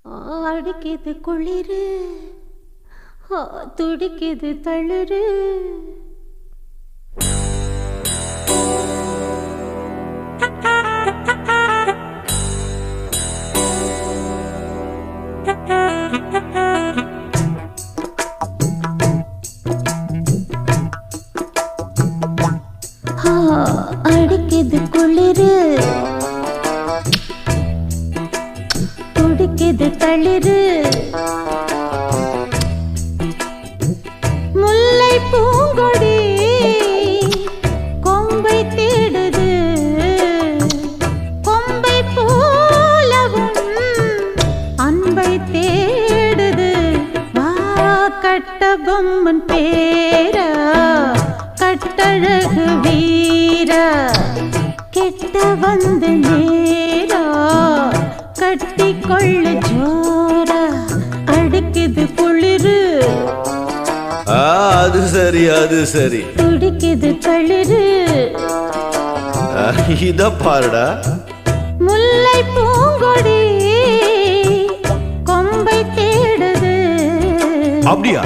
அடிக்குது குளிரு, துடிக்குது தளிரு. அடிக்குது குளிரு, துடிக்குது தளிரு. முல்லை பூங்கொடி கொம்பை தேடுது, கொம்பை போலவும் அன்பை தேடுது. வா கட்ட பொம்மன் பேரா, கட்டழகு வீரா, கெட்ட வந்து நேரா, கட்டி கொள்ளு ஜோரா. அடிக்குது குளிரு, அது சரி அது சரி. துடிக்குது தளிரு. இத பாருடா. முல்லை பூங்கொடி கொம்பை தேடுது, அப்படியா?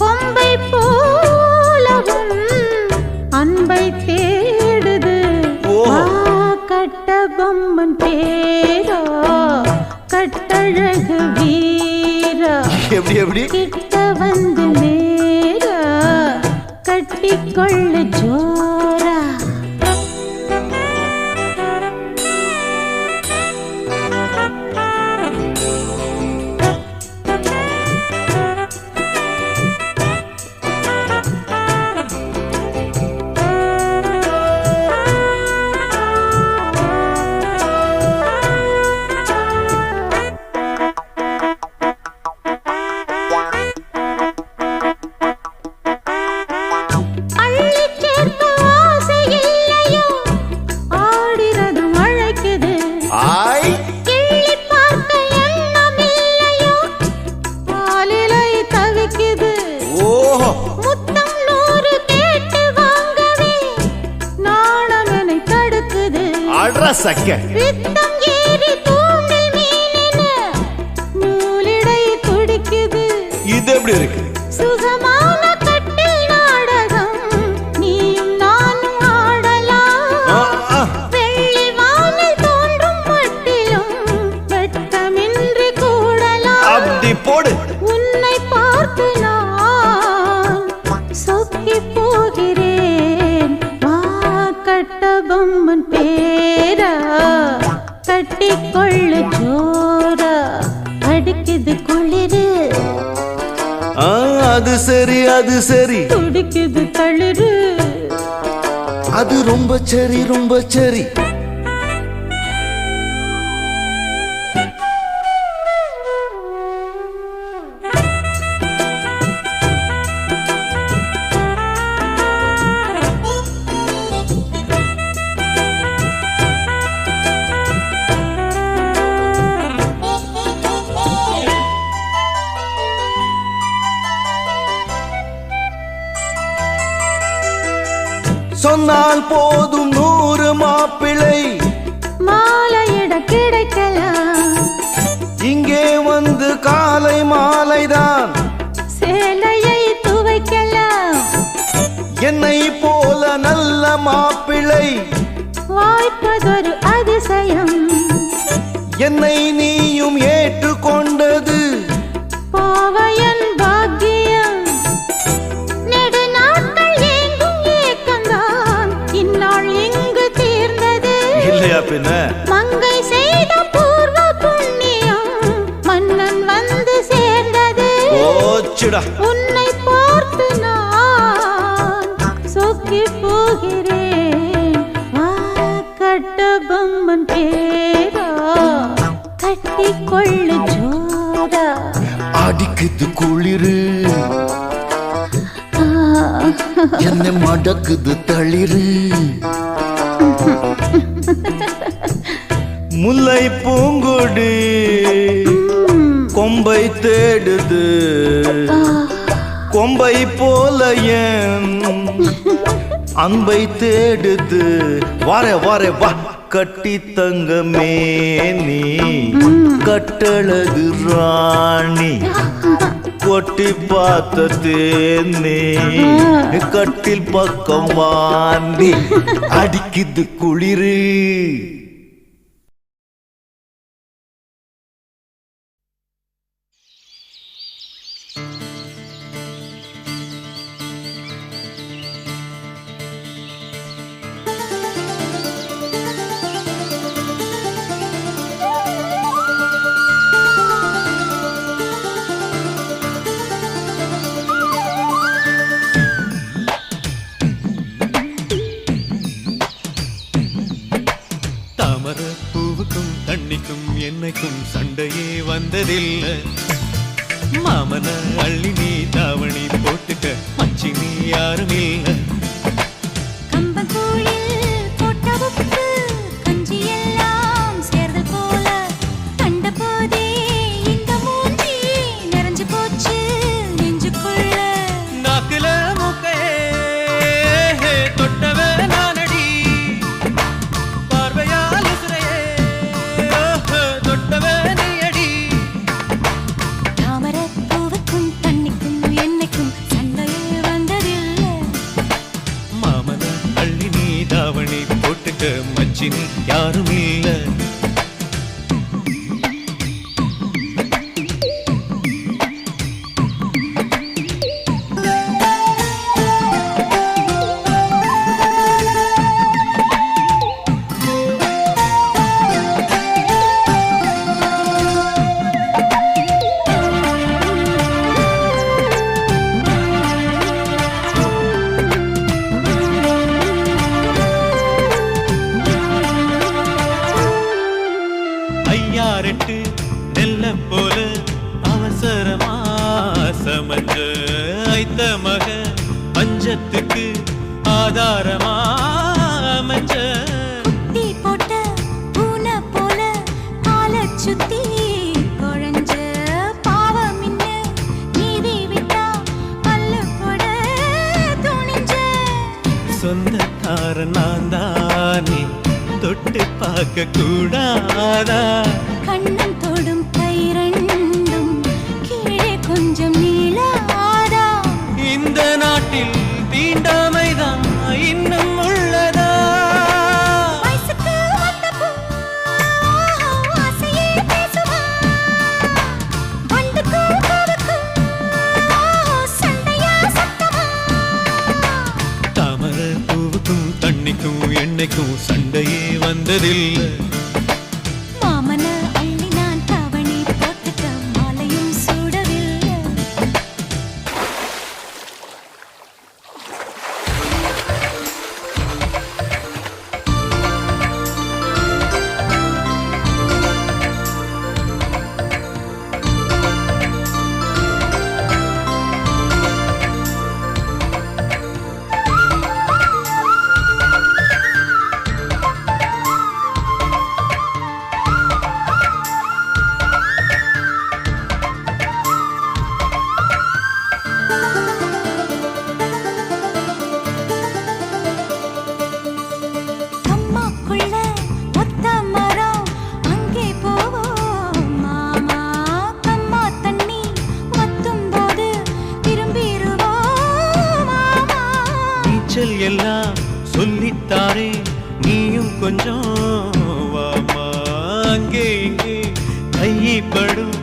கொம்பை போலவும் அன்பை தேடுது. கட்ட பொம்மன் பேரா, கட்டழகு வீரா, எப்படி எப்படி? கிட்ட வந்து நேரா, கட்டிக்கொள்ளு ஜோரா. ரத்தம் ஏறி தூண்டில் மீனென நூலிடை துடிக்குது. இது எப்படி இருக்கு? சுகமான கட்டில் நாடகம் நீயும் நானும் ஆடலாம். வெள்ளி வானில் தோன்றும் மட்டிலும் வெட்டமின்றி கூடலாம். அப்படி போடு. உன்னை பார்த்து நான் சொக்கி போகிறேன். வா கட்ட பொம்மன் பேரா, கட்டிக்கொள்ளு ஜோரா. அடிக்குது குளிரு, அது சரி அது சரி. துடிக்குது தளிரு, அது ரொம்ப சரி ரொம்ப சரி. சொன்னால் போதும் 100 மாப்பிள்ளை மாலையிட கிடைக்கலாம். இங்கே வந்து காலை மாலைதான் சேலையை துவைக்கலாம். என்னை போல நல்ல மாப்பிள்ளை வாய்ப்பதொரு அதிசயம். என்னை நீயும் ஏற்றுக்கொண்டது பாவையன் பாக்கியம். நெடுநாட்கள் ஏங்கும் ஏக்கந்தான் இந்நாள் இங்கு தீர்ந்தது. இல்லையா பின்ன? மங்கை செய்த பூர்வ புண்ணியம் மன்னன் வந்து சேர்ந்தது. ஓச்சுடா. உன்னை பார்த்து நான் சொக்கி போகிறேன். கட்ட பொம்மன் பேரா, கட்டிக்கொள்ளு ஜோரா. அடிக்குது குளிரு, என்ன மடக்குது தளிரு. முல்லை பூங்கொடி கொம்பை தேடுது, கொம்பை போல என் அன்பை தேடுது. வாரே வாரே வா கட்டி தங்கமே நீ கட்டழகு ராணி கொட்டி பார்த்த தேனே கட்டில் பக்கம் வாந்தி அடிக்குது குளிரு. பூவுக்கும் தண்ணிக்கும் என்னைக்கும் சண்டையே வந்ததில்லை. மாமன அள்ளி நீ தாவணி போட்டுக்க மச்சி நீ யாரும் இல்லை. மச்சினி யாரும் இல்ல. ஐயாரெட்டு நெல்ல போல அவசரமா சமஞ்ச ஐத்த மக பஞ்சத்துக்கு ஆதாரமா அமைஞ்ச போட்ட பூனை போல கால சுத்தி குழஞ்ச பாவம் இன்ன நீதி விட்டா பல்லு போட துணிஞ்ச சொந்தக்காரன் நான் தானே தொட்டு பார்க்க கூடாதா. கண்ணம் தொடும் கை ரெண்டும் கீழே கொஞ்சம் நீளாதா. இந்த நாட்டில் தீண்டாமைதான் இன்னும் உள்ளதா. வயசுக்கு வந்த பூ ஆசையே பேசுவா. வண்டுக்கும் பூவுக்கும் சண்டையா சத்தமா. தாமரை பூவுக்கும் தண்ணிக்கும் எண்ணெய்க்கும் சண்டையே வந்ததில்லை. மாமன அள்ளி நான் தாவணி போட்டுக்க மாலையும் சூடவில்லை. எல்லாம் சொல்லித்தாரே நீயும் கொஞ்சம் வாமா. அங்கே இங்கே கைப்படும்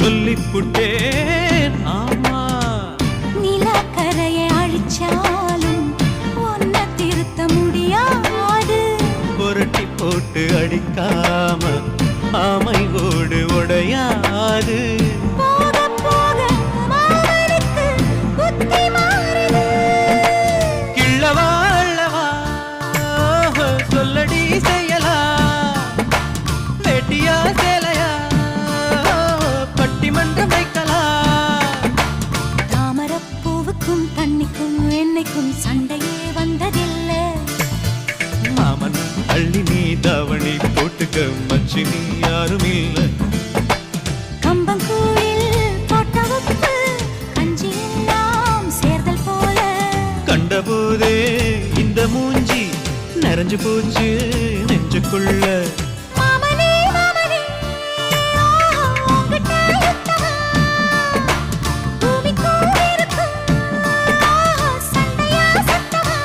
சொல்லிப்புட்டேன். ஆமா நிலக்கரையை அழிச்சாலும் ஒன்ன திருத்த முடியாது. புரட்டி போட்டு அடிக்காம ஆமை ஓடு உடையாது. போக போக மாமனுக்கு புத்தி மாறுது. கிள்ளவா அள்ளவா சொல்லடி செய்யலா. வெட்டியா சேலையா பட்டிமன்றம் வைக்கலாம். தாமரப்பூவுக்கும் தண்ணிக்கும் என்னைக்கும் சண்டையே வந்ததில்லை. மாமன் அள்ளி நீ தாவணி போட்டுக்க மச்சி நீ யாரும் இல்லை. கம்பங்கூழில் போட்ட உப்பு கஞ்சி எல்லாம் சேர்தல் போல. கண்டபோதே இந்த மூஞ்சி நிறைஞ்சு போச்சு நெஞ்சு நெஞ்சுக்குள்ள மாமனே மாமனே உங்கிட்ட யுத்தமா பூமிக்கும் இருக்கும் சண்டையா சத்தமா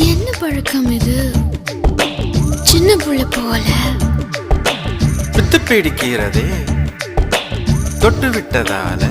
என்ன பழக்கம் இது? சின்ன புள்ள போல வித்து பிடிக்கிறதே தொட்டு விட்டதால